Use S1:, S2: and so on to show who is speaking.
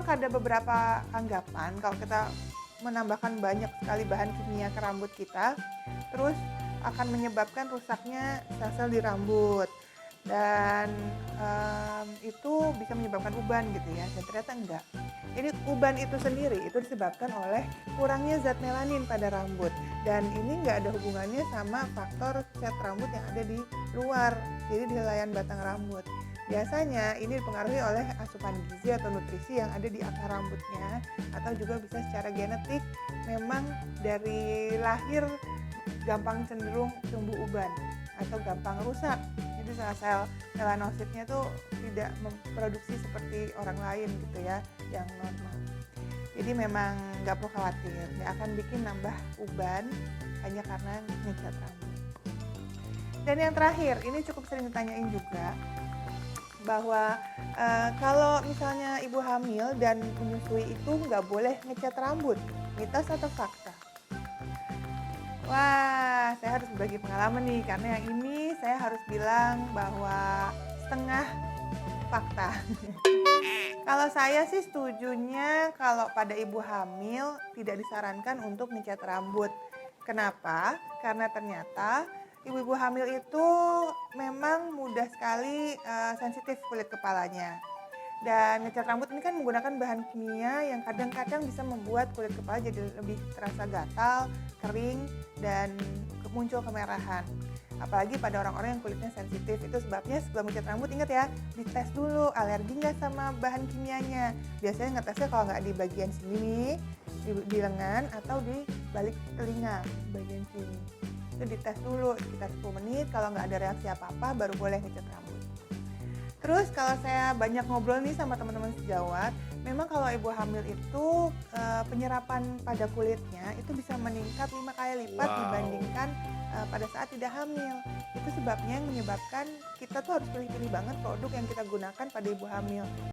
S1: memang ada beberapa anggapan kalau kita menambahkan banyak sekali bahan kimia ke rambut kita, terus akan menyebabkan rusaknya sel-sel di rambut dan itu bisa menyebabkan uban gitu ya, dan ternyata enggak. Jadi uban itu sendiri itu disebabkan oleh kurangnya zat melanin pada rambut, dan ini nggak ada hubungannya sama faktor cat rambut yang ada di luar, jadi di helaian batang rambut. Biasanya ini dipengaruhi oleh asupan gizi atau nutrisi yang ada di akar rambutnya, atau juga bisa secara genetik memang dari lahir gampang cenderung tumbuh uban atau gampang rusak. Jadi sel-sel melanositnya tuh tidak memproduksi seperti orang lain gitu ya, yang normal. Jadi memang nggak perlu khawatir, nggak akan bikin nambah uban hanya karena ngecat rambut. Dan yang terakhir, ini cukup sering ditanyain juga, bahwa kalau misalnya ibu hamil dan menyusui itu nggak boleh ngecat rambut, mitos atau fakta? Wah, saya harus berbagi pengalaman nih, karena yang ini saya harus bilang bahwa setengah fakta. Kalau saya sih setujunya kalau pada ibu hamil tidak disarankan untuk ngecat rambut. Kenapa? Karena ternyata ibu-ibu hamil itu memang mudah sekali sensitif kulit kepalanya. Dan ngecat rambut ini kan menggunakan bahan kimia yang kadang-kadang bisa membuat kulit kepala jadi lebih terasa gatal, kering, dan muncul kemerahan. Apalagi pada orang-orang yang kulitnya sensitif. Itu sebabnya sebelum ngecat rambut, ingat ya, dites dulu alergi nggak sama bahan kimianya. Biasanya ngetesnya kalau nggak di bagian sini, di lengan, atau di balik telinga, bagian sini. Itu dites dulu sekitar 10 menit, kalau nggak ada reaksi apa-apa baru boleh ngecat rambut. Terus kalau saya banyak ngobrol nih sama teman-teman sejawat, memang kalau ibu hamil itu penyerapan pada kulitnya itu bisa meningkat 5 kali lipat dibandingkan pada saat tidak hamil. Itu sebabnya yang menyebabkan kita tuh harus pilih-pilih banget produk yang kita gunakan pada ibu hamil.